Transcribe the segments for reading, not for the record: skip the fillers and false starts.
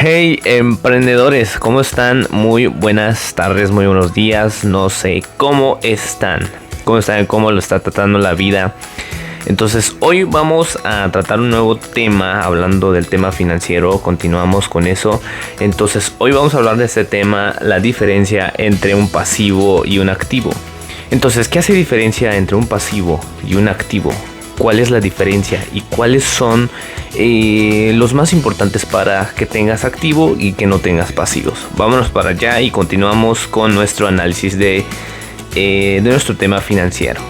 Hey emprendedores, ¿cómo están? Muy buenas tardes, muy buenos días, no sé cómo están, cómo lo está tratando la vida. Entonces hoy vamos a tratar un nuevo tema, hablando del tema financiero, continuamos con eso. Entonces hoy vamos a hablar de este tema, la diferencia entre un pasivo y un activo. Entonces, ¿qué hace diferencia entre un pasivo y un activo? ¿Cuál es la diferencia y cuáles son los más importantes para que tengas activo y que no tengas pasivos? Vámonos para allá y continuamos con nuestro análisis de nuestro tema financiero.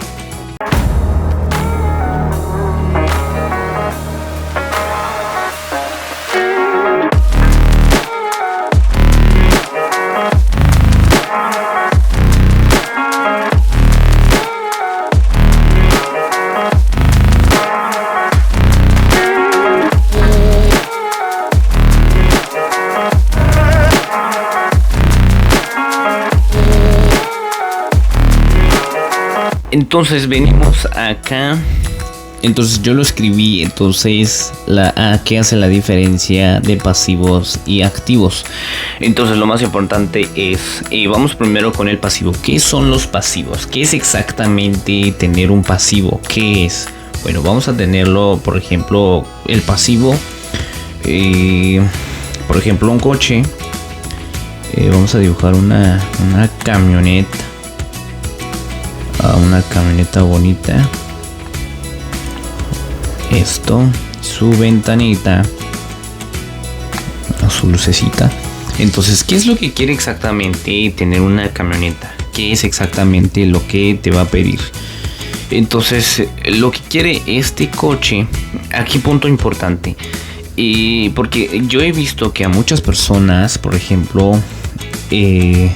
Entonces venimos acá. Entonces yo lo escribí. Entonces ¿qué hace la diferencia de pasivos y activos? Entonces lo más importante es, vamos primero con el pasivo. ¿Qué son los pasivos? ¿Qué es exactamente tener un pasivo? ¿Qué es? Bueno, vamos a tenerlo, por ejemplo, el pasivo. Por ejemplo, un coche. Vamos a dibujar una camioneta. Una camioneta bonita. Esto, su ventanita, su lucecita. Entonces, ¿qué es lo que quiere exactamente tener una camioneta? ¿Qué es exactamente lo que te va a pedir? Entonces, lo que quiere este coche, aquí punto importante, porque yo he visto que a muchas personas, por ejemplo, tienen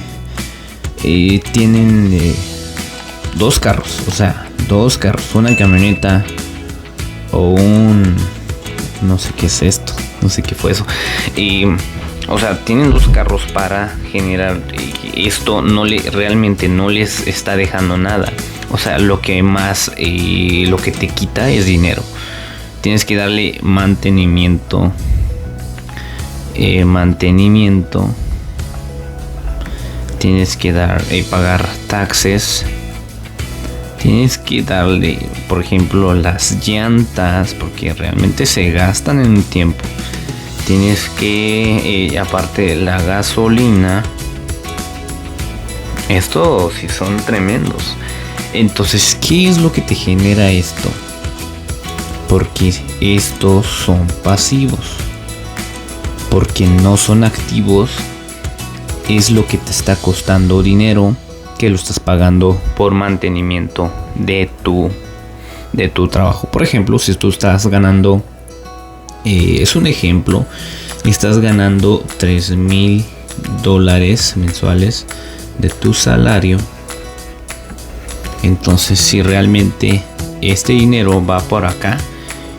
dos carros, una camioneta o no sé qué es esto, no sé qué fue eso. Tienen dos carros para generar esto, realmente no les está dejando nada. O sea, lo que te quita es dinero. Tienes que darle mantenimiento. Tienes que pagar taxes. Tienes que darle, por ejemplo, las llantas, porque realmente se gastan en un tiempo. Tienes que, aparte, la gasolina. Estos sí son tremendos. Entonces, ¿qué es lo que te genera esto? Porque estos son pasivos. Porque no son activos. Es lo que te está costando dinero, que lo estás pagando por mantenimiento de tu trabajo. Por ejemplo, si tú estás ganando, es un ejemplo, estás ganando $3,000 mensuales de tu salario. Entonces, si realmente este dinero va por acá,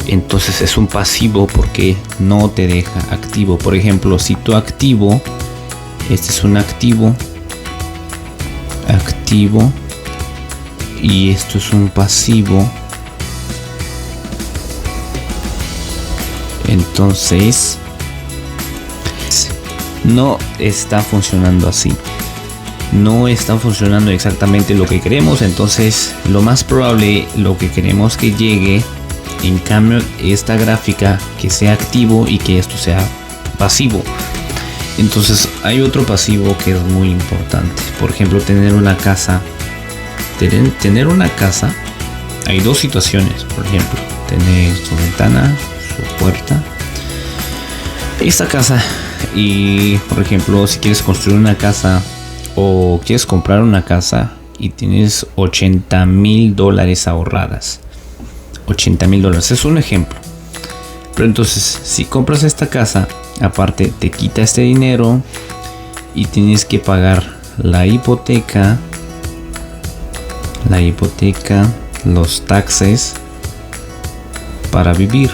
entonces es un pasivo porque no te deja activo. Por ejemplo, si tu activo, este es un activo y esto es un pasivo, entonces no está funcionando así, no está funcionando exactamente lo que queremos. Entonces lo más probable, lo que queremos que llegue, en cambio, esta gráfica, que sea activo y que esto sea pasivo. Entonces hay otro pasivo que es muy importante. Por ejemplo, tener una casa. Hay dos situaciones. Por ejemplo, tener su ventana, su puerta, esta casa. Y por ejemplo, si quieres construir una casa o quieres comprar una casa y tienes $80,000 ahorradas. $80,000 es un ejemplo. Pero entonces, si compras esta casa, aparte te quita este dinero y tienes que pagar la hipoteca, los taxes para vivir.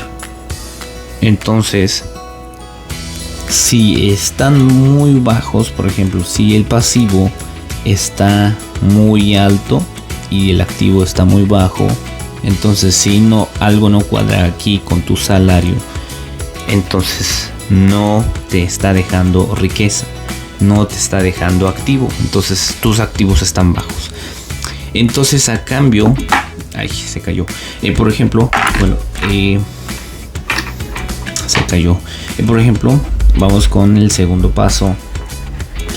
Entonces, si están muy bajos, por ejemplo, si el pasivo está muy alto y el activo está muy bajo, entonces si algo no cuadra aquí con tu salario, entonces no te está dejando riqueza, no te está dejando activo. Entonces tus activos están bajos. Entonces a cambio, ay, se cayó. Por ejemplo, se cayó. Por ejemplo, vamos con el segundo paso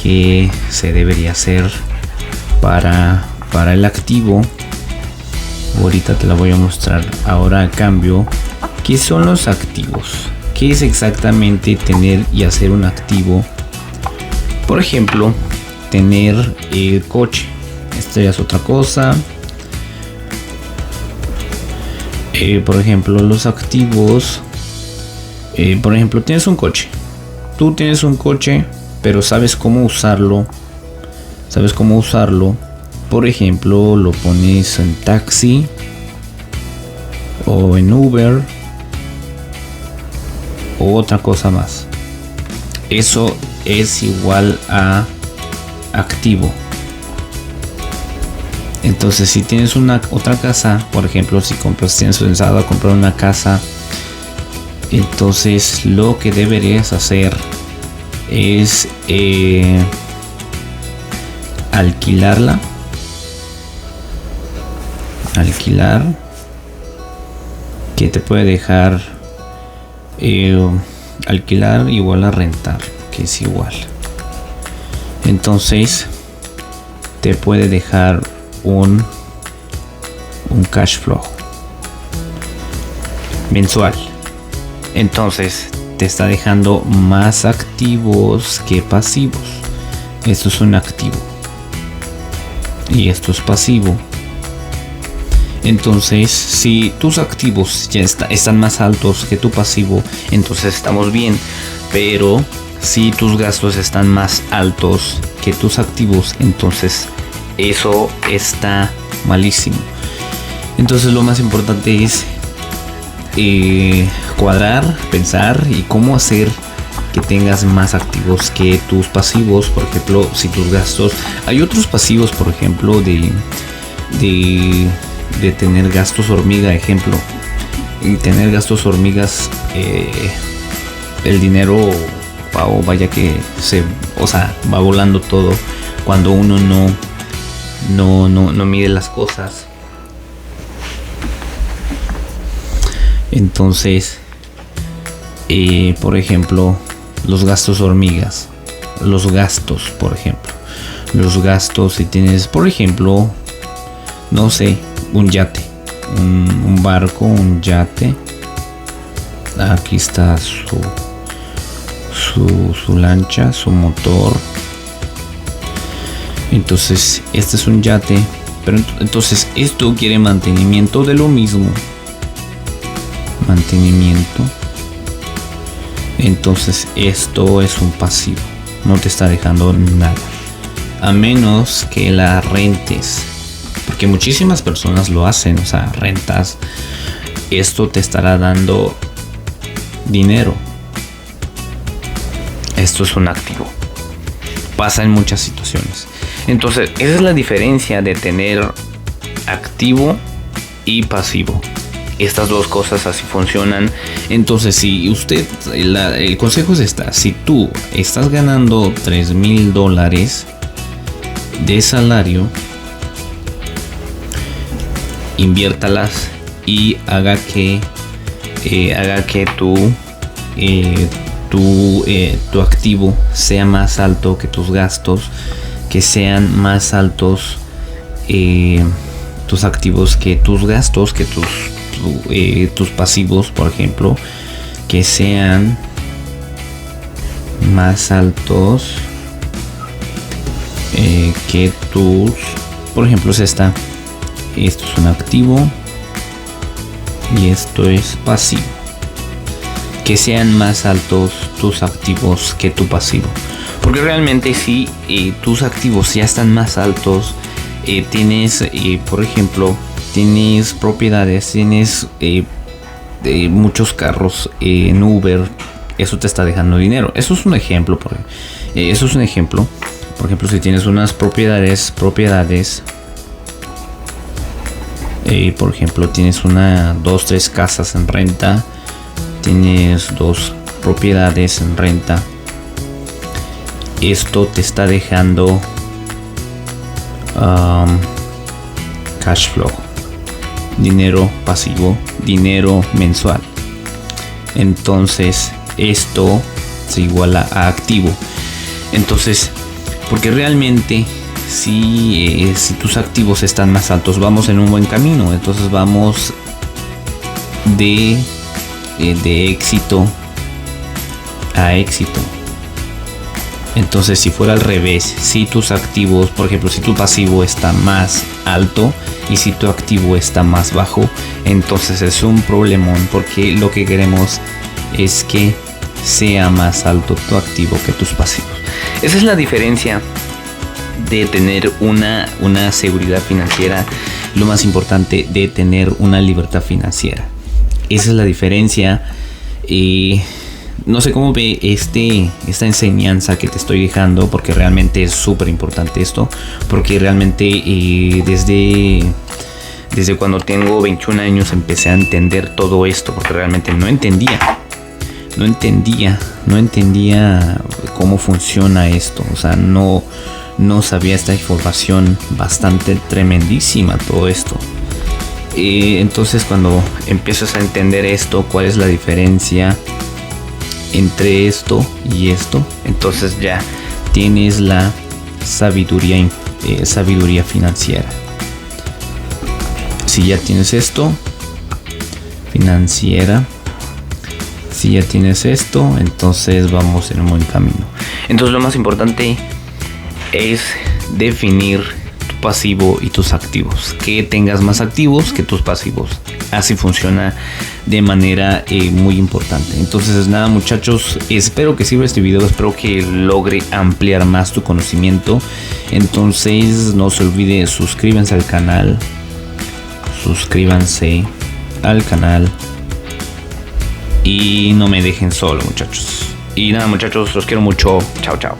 que se debería hacer para el activo. Ahorita te la voy a mostrar. Ahora a cambio, ¿qué son los activos? ¿Qué es exactamente tener y hacer un activo? Por ejemplo, tener el coche. Esto ya es otra cosa. Por ejemplo, los activos. Por ejemplo, tienes un coche. Tú tienes un coche, pero sabes cómo usarlo. Por ejemplo, lo pones en taxi o en Uber o otra cosa más. Eso es igual a activo. Entonces, si tienes otra casa, por ejemplo, si tienes pensado a comprar una casa, entonces lo que deberías hacer es alquilar, que te puede dejar alquilar igual a rentar, que es igual. Entonces te puede dejar un cash flow mensual. Entonces te está dejando más activos que pasivos. Esto es un activo y esto es pasivo. Entonces, si tus activos ya están más altos que tu pasivo, entonces estamos bien. Pero si tus gastos están más altos que tus activos, entonces eso está malísimo. Entonces lo más importante es cuadrar, pensar y cómo hacer que tengas más activos que tus pasivos. Por ejemplo, si tus gastos, hay otros pasivos, por ejemplo, de tener gastos hormiga, ejemplo, y tener gastos hormigas, el dinero vaya que va volando todo cuando uno no mide las cosas. Entonces, por ejemplo, los gastos hormigas, si tienes, por ejemplo, no sé, un yate, un barco, un yate, aquí está su lancha, su motor. Entonces este es un yate, pero entonces esto quiere mantenimiento de lo mismo, entonces esto es un pasivo, no te está dejando nada, a menos que la rentes, porque muchísimas personas lo hacen, rentas. Esto te estará dando dinero. Esto es un activo. Pasa en muchas situaciones. Entonces, esa es la diferencia de tener activo y pasivo. Estas dos cosas así funcionan. Entonces, si el consejo es si tú estás ganando $3,000 de salario, inviértalas y haga que tu activo sea más alto que tus gastos, que sean más altos tus activos que tus gastos, que tus pasivos, por ejemplo, que sean más altos que tus, por ejemplo, esto es un activo y esto es pasivo. Que sean más altos tus activos que tu pasivo, porque realmente si tus activos ya están más altos, tienes, por ejemplo, tienes propiedades, tienes muchos carros en Uber, eso te está dejando dinero. Eso es un ejemplo, por ejemplo, si tienes unas propiedades, por ejemplo, tienes 2, 3 casas en renta, tienes 2 propiedades en renta. Esto te está dejando cash flow, dinero pasivo, dinero mensual. Entonces esto se iguala a activo. Entonces, porque realmente si tus activos están más altos, vamos en un buen camino. Entonces vamos de éxito a éxito. Entonces, si fuera al revés, si tus activos, por ejemplo, si tu pasivo está más alto y si tu activo está más bajo, entonces es un problemón, porque lo que queremos es que sea más alto tu activo que tus pasivos. Esa es la diferencia de tener una seguridad financiera, lo más importante de tener una libertad financiera. Esa es la diferencia. No sé cómo ve esta enseñanza que te estoy dejando, porque realmente es súper importante esto, porque realmente desde cuando tengo 21 años empecé a entender todo esto, porque realmente no entendía cómo funciona esto. O sea, no sabía esta información bastante tremendísima, todo esto. Entonces, cuando empiezas a entender esto, cuál es la diferencia entre esto y esto, entonces ya tienes la sabiduría financiera. Si ya tienes esto, financiera, si ya tienes esto, entonces vamos en un buen camino. Entonces, lo más importante es definir tu pasivo y tus activos, que tengas más activos que tus pasivos. Así funciona de manera muy importante. Entonces, nada, muchachos, espero que sirva este video, espero que logre ampliar más tu conocimiento. Entonces, no se olvide, suscríbanse al canal, y no me dejen solo, muchachos. Y nada, muchachos, los quiero mucho. Chao, chao.